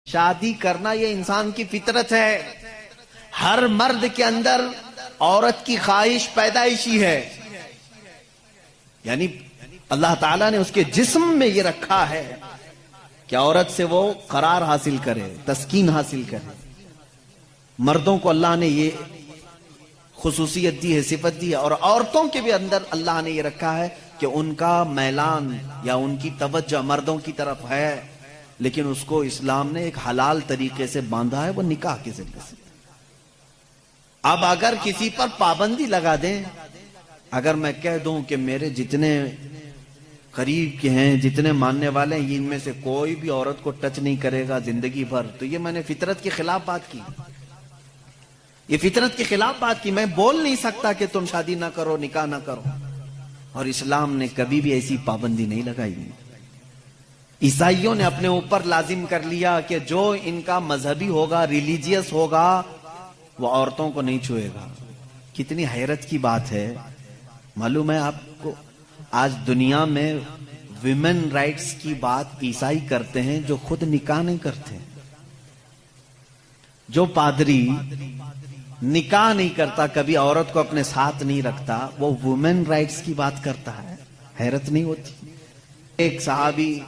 شادی کرنا یہ انسان کی فطرت ہے. ہر مرد کے اندر عورت کی خواہش پیدائشی ہے. یعنی اللہ تعالیٰ نے اس کے جسم میں یہ رکھا ہے کہ عورت سے وہ قرار حاصل کرے، تسکین حاصل کرے. مردوں کو اللہ نے یہ خصوصیت دی ہے، صفت دی ہے، اور عورتوں کے بھی اندر اللہ نے یہ رکھا ہے کہ ان کا میلان یا ان کی توجہ مردوں کی طرف ہے، لیکن اس کو اسلام نے ایک حلال طریقے سے باندھا ہے، وہ نکاح کے ذریعے سے. اب اگر کسی پر پابندی لگا دیں، اگر میں کہہ دوں کہ میرے جتنے قریب کے ہیں، جتنے ماننے والے ہیں، ان میں سے کوئی بھی عورت کو ٹچ نہیں کرے گا زندگی بھر، تو یہ میں نے فطرت کے خلاف بات کی. یہ فطرت کے خلاف بات کی. میں بول نہیں سکتا کہ تم شادی نہ کرو، نکاح نہ کرو، اور اسلام نے کبھی بھی ایسی پابندی نہیں لگائی. عیسائیوں نے اپنے اوپر لازم کر لیا کہ جو ان کا مذہبی ہوگا، ریلیجیس ہوگا، وہ عورتوں کو نہیں چھوئے گا. کتنی حیرت کی بات ہے. معلوم ہے آپ کو آج دنیا میں ویمن رائٹس کی بات عیسائی کرتے ہیں جو خود نکاح نہیں کرتے. جو پادری نکاح نہیں کرتا، کبھی عورت کو اپنے ساتھ نہیں رکھتا، وہ وومن رائٹس کی بات کرتا ہے. حیرت نہیں ہوتی؟ ایک صحابی،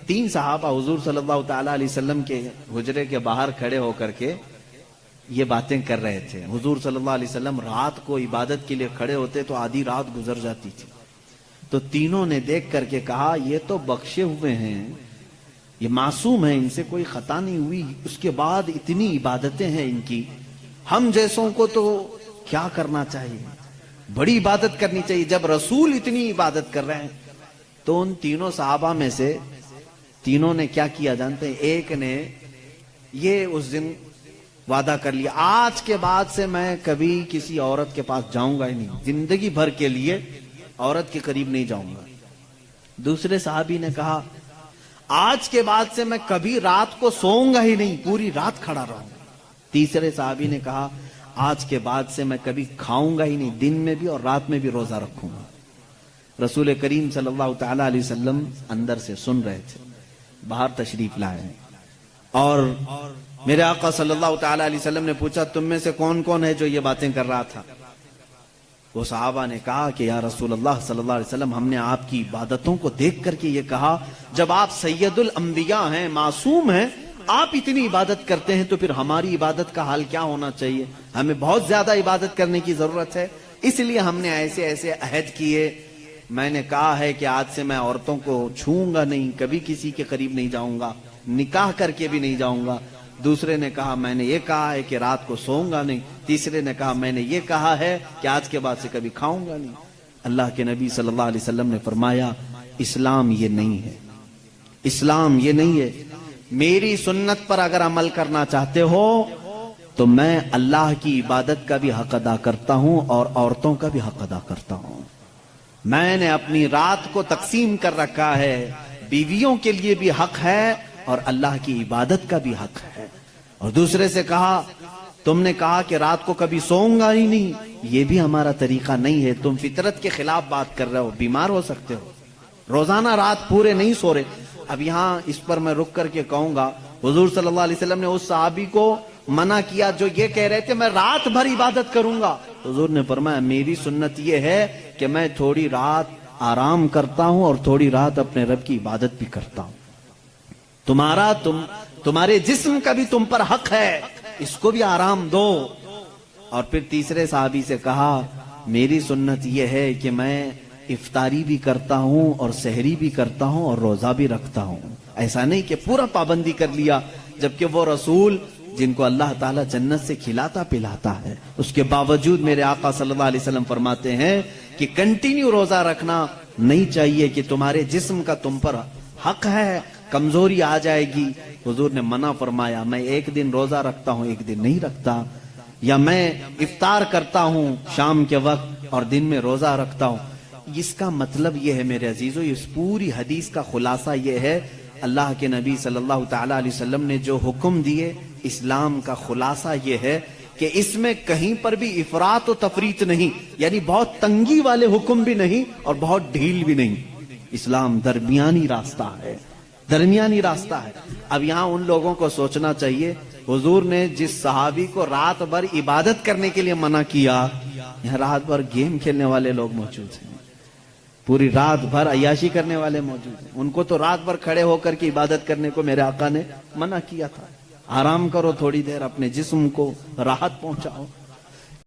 3 صحابہ حضور صلی اللہ تعالی علیہ وسلم کے حجرے کے باہر کھڑے ہو کر کے یہ باتیں کر رہے تھے. حضور صلی اللہ علیہ وسلم رات کو عبادت کے لیے کھڑے ہوتے تو آدھی رات گزر جاتی تھی. تو تینوں نے دیکھ کر کے کہا یہ تو بخشے ہوئے ہیں، یہ معصوم ہیں، ان سے کوئی خطا نہیں ہوئی، اس کے بعد اتنی عبادتیں ہیں ان کی، ہم جیسوں کو تو کیا کرنا چاہیے، بڑی عبادت کرنی چاہیے جب رسول اتنی عبادت کر رہے ہیں. تو ان تینوں صحابہ میں سے تینوں نے کیا کیا جانتے ہیں؟ ایک نے یہ اس دن وعدہ کر لیا، آج کے بعد سے میں کبھی کسی عورت کے پاس جاؤں گا ہی نہیں، زندگی بھر کے لیے عورت کے قریب نہیں جاؤں گا. دوسرے صحابی نے کہا آج کے بعد سے میں کبھی رات کو سوؤں گا ہی نہیں، پوری رات کھڑا رہوں گا. تیسرے صحابی نے کہا آج کے بعد سے میں کبھی کھاؤں گا ہی نہیں، دن میں بھی اور رات میں بھی روزہ رکھوں گا. رسول کریم صلی اللہ تعالی علیہ وسلم اندر سے سن رہے تھے، باہر تشریف لائے، اور میرے آقا صلی اللہ تعالی علیہ وسلم نے پوچھا تم میں سے کون کون ہے جو یہ باتیں کر رہا تھا؟ وہ صحابہ نے کہا کہ یا رسول اللہ صلی اللہ علیہ وسلم، ہم نے آپ کی عبادتوں کو دیکھ کر کے یہ کہا، جب آپ سید الانبیاء ہیں، معصوم ہیں، آپ اتنی عبادت کرتے ہیں تو پھر ہماری عبادت کا حال کیا ہونا چاہیے؟ ہمیں بہت زیادہ عبادت کرنے کی ضرورت ہے، اس لیے ہم نے ایسے ایسے عہد کیے. میں نے کہا ہے کہ آج سے میں عورتوں کو چھوؤں گا نہیں، کبھی کسی کے قریب نہیں جاؤں گا، نکاح کر کے بھی نہیں جاؤں گا. دوسرے نے کہا میں نے یہ کہا ہے کہ رات کو سوؤں گا نہیں. تیسرے نے کہا میں نے یہ کہا ہے کہ آج کے بعد سے کبھی کھاؤں گا نہیں. اللہ کے نبی صلی اللہ علیہ وسلم نے فرمایا اسلام یہ نہیں ہے، اسلام یہ نہیں ہے. میری سنت پر اگر عمل کرنا چاہتے ہو تو میں اللہ کی عبادت کا بھی حق ادا کرتا ہوں اور عورتوں کا بھی حق ادا کرتا ہوں. میں نے اپنی رات کو تقسیم کر رکھا ہے، بیویوں کے لیے بھی حق ہے اور اللہ کی عبادت کا بھی حق ہے. اور دوسرے سے کہا تم نے کہا کہ رات کو کبھی سوؤں گا ہی نہیں، یہ بھی ہمارا طریقہ نہیں ہے، تم فطرت کے خلاف بات کر رہے ہو، بیمار ہو سکتے ہو، روزانہ رات پورے نہیں سو رہے. اب یہاں اس پر میں رک کر کے کہوں گا حضور صلی اللہ علیہ وسلم نے اس صحابی کو منع کیا جو یہ کہہ رہے تھے میں رات بھر عبادت کروں گا. حضور نے فرمایا میری سنت یہ ہے کہ میں تھوڑی رات آرام کرتا ہوں اور تھوڑی رات اپنے رب کی عبادت بھی کرتا ہوں. تمہارے جسم کا بھی تم پر حق ہے، اس کو بھی آرام دو. اور پھر تیسرے صحابی سے کہا میری سنت یہ ہے کہ میں افطاری بھی کرتا ہوں اور سحری بھی کرتا ہوں اور روزہ بھی رکھتا ہوں. ایسا نہیں کہ پورا پابندی کر لیا، جبکہ وہ رسول جن کو اللہ تعالیٰ جنت سے کھلاتا پلاتا ہے، اس کے باوجود میرے آقا صلی اللہ علیہ وسلم فرماتے ہیں کہ کنٹینیو روزہ رکھنا نہیں چاہیے، کہ تمہارے جسم کا تم پر حق ہے، کمزوری آ جائے گی. حضور نے منع فرمایا میں ایک دن روزہ رکھتا ہوں ایک دن نہیں رکھتا، یا میں افطار کرتا ہوں شام کے وقت اور دن میں روزہ رکھتا ہوں. اس کا مطلب یہ ہے میرے عزیزو، اس پوری حدیث کا خلاصہ یہ ہے اللہ کے نبی صلی اللہ تعالی علیہ وسلم نے جو حکم دیے، اسلام کا خلاصہ یہ ہے کہ اس میں کہیں پر بھی افراط و تفریط نہیں، یعنی بہت تنگی والے حکم بھی نہیں اور بہت ڈھیل بھی نہیں. اسلام درمیانی راستہ ہے. درمیانی راستہ ہے. اب یہاں ان لوگوں کو سوچنا چاہیے حضور نے جس صحابی کو رات بھر عبادت کرنے کے لیے منع کیا، یہاں رات بھر گیم کھیلنے والے لوگ موجود ہیں، پوری رات بھر عیاشی کرنے والے موجود ہیں. ان کو تو رات بھر کھڑے ہو کر کے عبادت کرنے کو میرے آقا نے منع کیا تھا. آرام کرو تھوڑی دیر، اپنے جسم کو راحت پہنچاؤ.